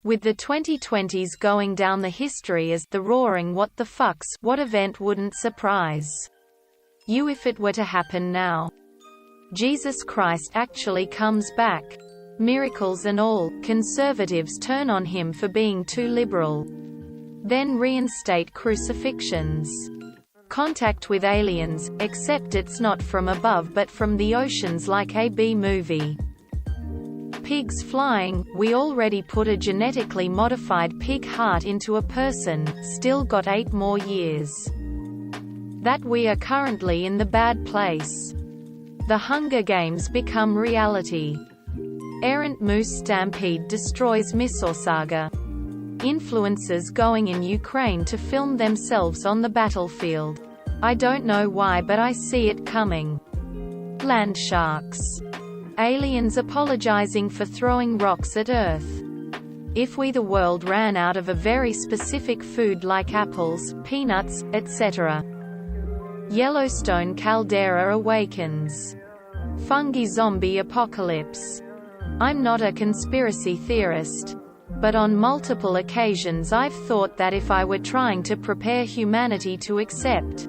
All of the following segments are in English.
With the 2020's going down the history as the roaring what the fucks, what event wouldn't surprise you if it were to happen now? Jesus Christ actually comes back. Miracles and all, conservatives turn on him for being too liberal. Then reinstate crucifixions. Contact with aliens, except it's not from above but from the oceans like a B-movie. Pigs flying, we already put a genetically modified pig heart into a person, still got 8 more years. That we are currently in the bad place. The Hunger Games become reality. Errant moose stampede destroys Mississauga. Influencers going in Ukraine to film themselves on the battlefield. I don't know why but I see it coming. Land sharks. Aliens apologizing for throwing rocks at Earth. If we the world ran out of a very specific food like apples, peanuts, etc. Yellowstone caldera awakens. Fungi zombie apocalypse. I'm not a conspiracy theorist. But on multiple occasions I've thought that if I were trying to prepare humanity to accept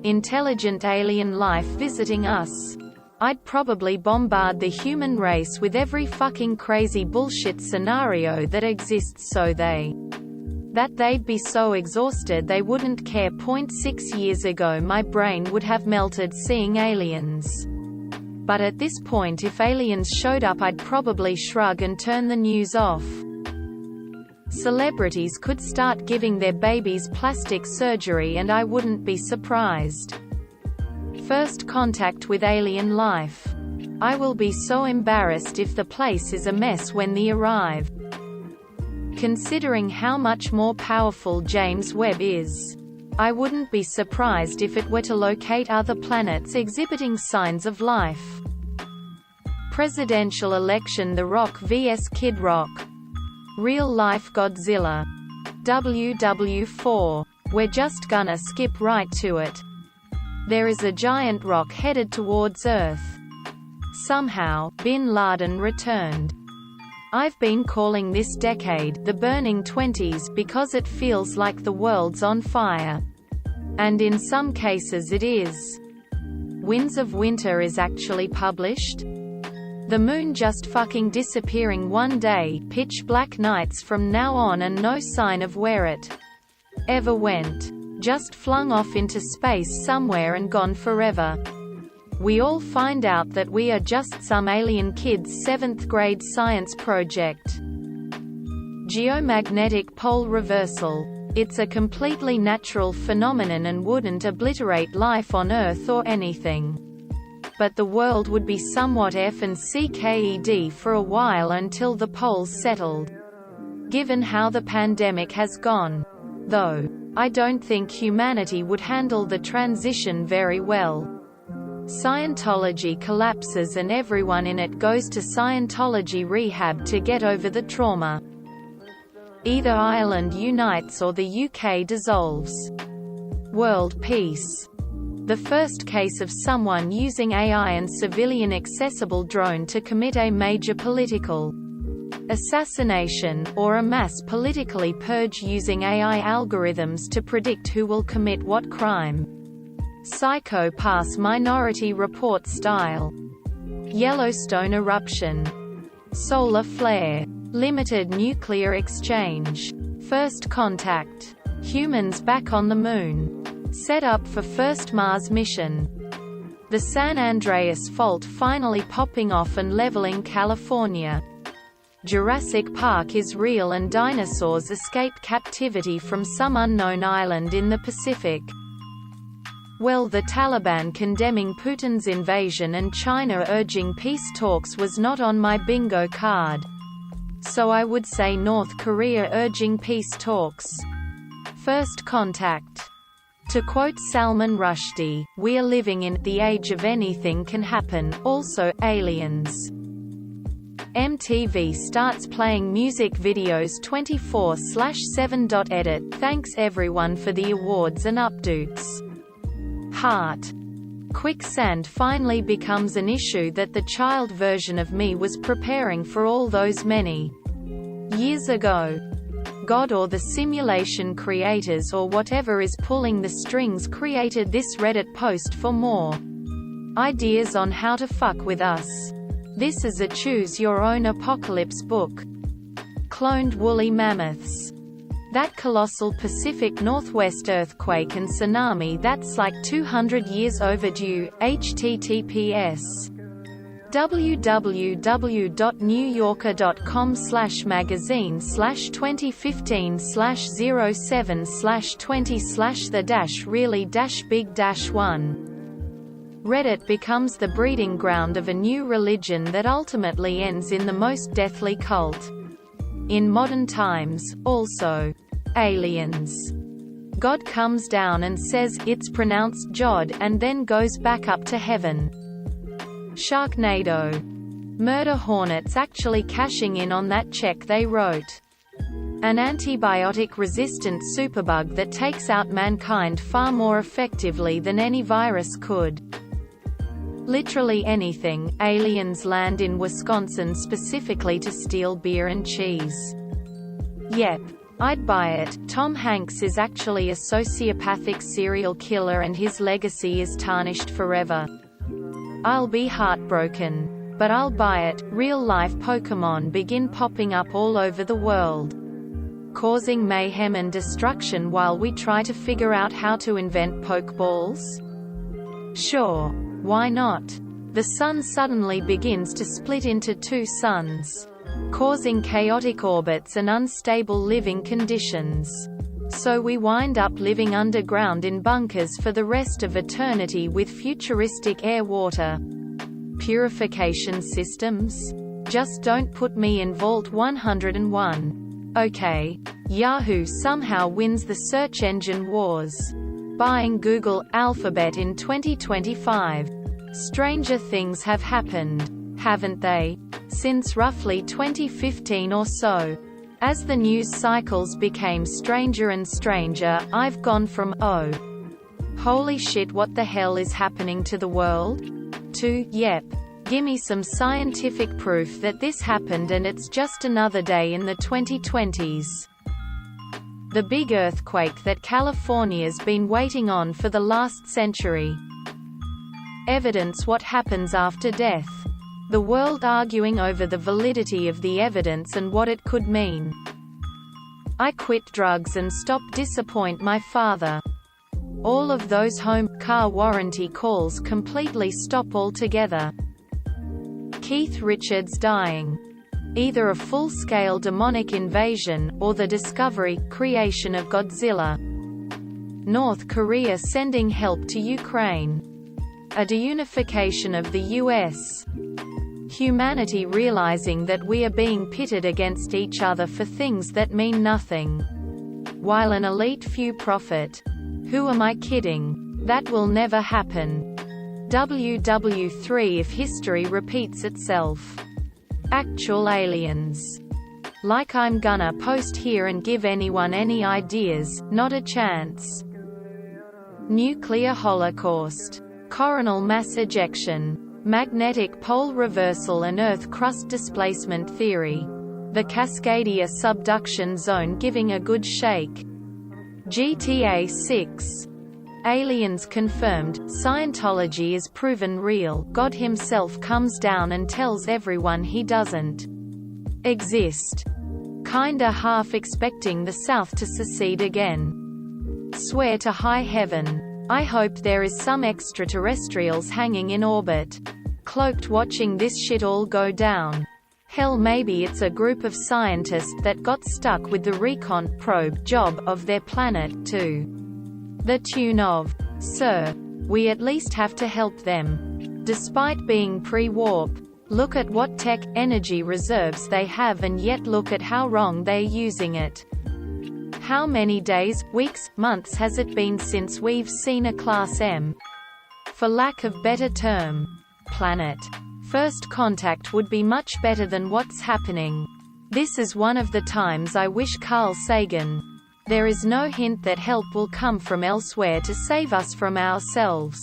intelligent alien life visiting us, I'd probably bombard the human race with every fucking crazy bullshit scenario that exists so that they'd be so exhausted they wouldn't care. 6 years ago my brain would have melted seeing aliens. But at this point if aliens showed up I'd probably shrug and turn the news off. Celebrities could start giving their babies plastic surgery and I wouldn't be surprised. First contact with alien life. I will be so embarrassed if the place is a mess when they arrive. Considering how much more powerful James Webb is, I wouldn't be surprised if it were to locate other planets exhibiting signs of life. Presidential election: The Rock vs Kid Rock. Real-life Godzilla. WW4. We're just gonna skip right to it. There is a giant rock headed towards Earth. Somehow, Bin Laden returned. I've been calling this decade the burning 20s because it feels like the world's on fire. And in some cases it is. Winds of Winter is actually published. The moon just fucking disappearing one day, pitch black nights from now on and no sign of where it ever went. Just flung off into space somewhere and gone forever. We all find out that we are just some alien kid's 7th grade science project. Geomagnetic pole reversal. It's a completely natural phenomenon and wouldn't obliterate life on Earth or anything. But the world would be somewhat FNCKED for a while until the poles settled. Given how the pandemic has gone, though, I don't think humanity would handle the transition very well. Scientology collapses and everyone in it goes to Scientology rehab to get over the trauma. Either Ireland unites or the UK dissolves. World peace. The first case of someone using AI and civilian accessible drone to commit a major political assassination, or a mass politically purge using AI algorithms to predict who will commit what crime. Psycho-Pass Minority Report style. Yellowstone eruption. Solar flare. Limited nuclear exchange. First contact. Humans back on the moon. Set up for first Mars mission. The San Andreas Fault finally popping off and leveling California. Jurassic Park is real and dinosaurs escape captivity from some unknown island in the Pacific. Well, the Taliban condemning Putin's invasion and China urging peace talks was not on my bingo card. So I would say North Korea urging peace talks. First contact. To quote Salman Rushdie, "We are living in the age of anything can happen." Also, aliens. MTV starts playing music videos 24/7. Edit. Thanks everyone for the awards and updates. Heart. Quicksand finally becomes an issue that the child version of me was preparing for all those many Years ago. God or the simulation creators or whatever is pulling the strings created this Reddit post for more ideas on how to fuck with us. This is a choose your own apocalypse book. Cloned woolly mammoths. That colossal Pacific Northwest earthquake and tsunami that's like 200 years overdue. https www.newyorker.com/magazine/2015/07/20/the-really-big-1. Reddit becomes the breeding ground of a new religion that ultimately ends in the most deathly cult in modern times, also. Aliens. God comes down and says, it's pronounced Jod, and then goes back up to heaven. Sharknado. Murder hornets actually cashing in on that check they wrote. An antibiotic-resistant superbug that takes out mankind far more effectively than any virus could. Literally anything. Aliens land in Wisconsin specifically to steal beer and cheese. Yep. I'd buy it. Tom Hanks is actually a sociopathic serial killer and his legacy is tarnished forever. I'll be heartbroken. But I'll buy it. Real-life Pokémon begin popping up all over the world, causing mayhem and destruction while we try to figure out how to invent Pokeballs? Sure. Why not? The sun suddenly begins to split into two suns, causing chaotic orbits and unstable living conditions. So we wind up living underground in bunkers for the rest of eternity with futuristic air-water purification systems? Just don't put me in Vault 101. Okay. Yahoo somehow wins the search engine wars, buying Google, Alphabet in 2025. Stranger things have happened, haven't they? Since roughly 2015 or so. As the news cycles became stranger and stranger, I've gone from, oh, holy shit, what the hell is happening to the world? To, yep, gimme some scientific proof that this happened and it's just another day in the 2020's. The big earthquake that California's been waiting on for the last century. Evidence: what happens after death? The world arguing over the validity of the evidence and what it could mean. I quit drugs and stopped disappoint my father. All of those home car warranty calls completely stop altogether. Keith Richards dying. Either a full-scale demonic invasion, or the discovery, creation of Godzilla. North Korea sending help to Ukraine. A deunification of the US. Humanity realizing that we are being pitted against each other for things that mean nothing, while an elite few profit. Who am I kidding? That will never happen. WW3 if history repeats itself. Actual aliens. Like I'm gonna post here and give anyone any ideas, not a chance. Nuclear holocaust. Coronal mass ejection. Magnetic pole reversal and Earth crust displacement theory. The Cascadia subduction zone giving a good shake. GTA 6. Aliens confirmed, Scientology is proven real, God himself comes down and tells everyone he doesn't exist. Kinda half expecting the South to secede again. Swear to high heaven. I hope there is some extraterrestrials hanging in orbit, cloaked watching this shit all go down. Hell, maybe it's a group of scientists that got stuck with the recon probe job of their planet to the tune of, sir, we at least have to help them. Despite being pre-warp, look at what tech, energy reserves they have, and yet look at how wrong they're using it. How many days, weeks, months has it been since we've seen a Class M, for lack of better term, planet? First contact would be much better than what's happening. This is one of the times I wish Carl Sagan, there is no hint that help will come from elsewhere to save us from ourselves,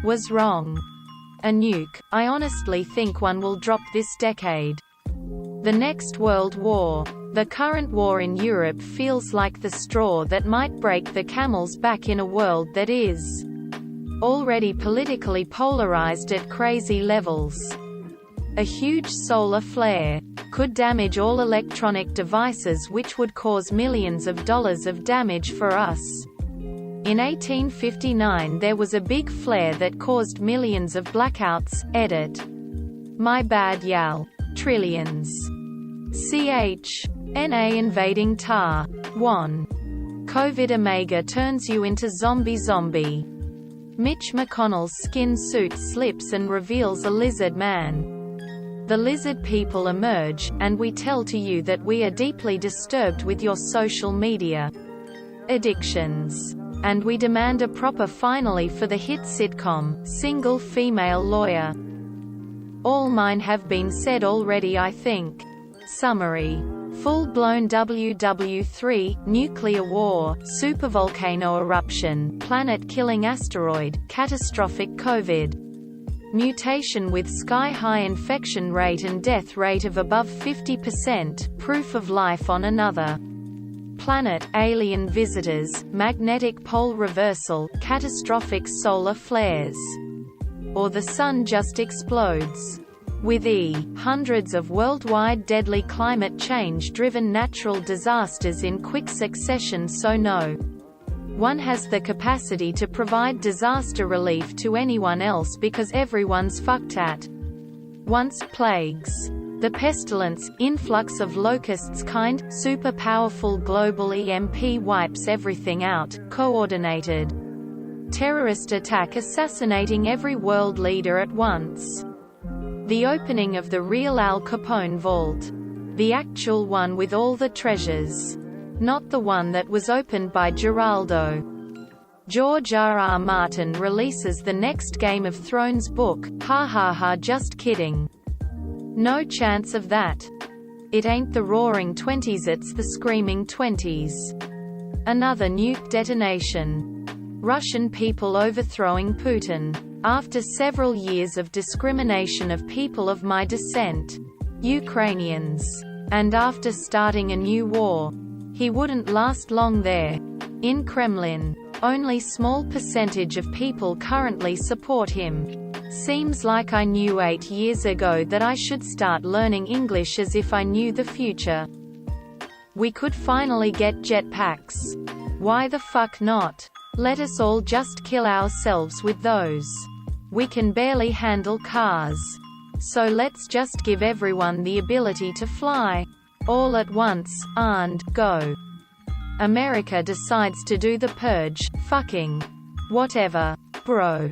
was wrong. A nuke, I honestly think one will drop this decade. The next World War. The current war in Europe feels like the straw that might break the camel's back in a world that is already politically polarized at crazy levels. A huge solar flare could damage all electronic devices, which would cause millions of dollars of damage for us. In 1859 there was a big flare that caused millions of blackouts. Edit. My bad y'all. Trillions. NA invading tar. 1. COVID Omega turns you into zombie. Mitch McConnell's skin suit slips and reveals a lizard man. The lizard people emerge, and we tell to you that we are deeply disturbed with your social media addictions. And we demand a proper finale for the hit sitcom, Single Female Lawyer. All mine have been said already, I think. Summary. Full-blown WW3, nuclear war, supervolcano eruption, planet-killing asteroid, catastrophic COVID. Mutation with sky-high infection rate and death rate of above 50%, proof of life on another planet, alien visitors, magnetic pole reversal, catastrophic solar flares. Or the sun just explodes. With hundreds of worldwide deadly climate change-driven natural disasters in quick succession, so no one has the capacity to provide disaster relief to anyone else because everyone's fucked at once. Plagues. The pestilence, influx of locusts kind, super powerful global EMP wipes everything out, coordinated terrorist attack assassinating every world leader at once. The opening of the real Al Capone vault. The actual one with all the treasures. Not the one that was opened by Geraldo. George R.R. Martin releases the next Game of Thrones book, ha ha ha, just kidding. No chance of that. It ain't the roaring 20s, it's the screaming 20s. Another nuke detonation. Russian people overthrowing Putin. After several years of discrimination of people of my descent, Ukrainians. And after starting a new war. He wouldn't last long there. In Kremlin, only small percentage of people currently support him. Seems like I knew 8 years ago that I should start learning English as if I knew the future. We could finally get jetpacks. Why the fuck not? Let us all just kill ourselves with those. We can barely handle cars. So let's just give everyone the ability to fly. All at once, and go. America decides to do the purge, fucking whatever, bro.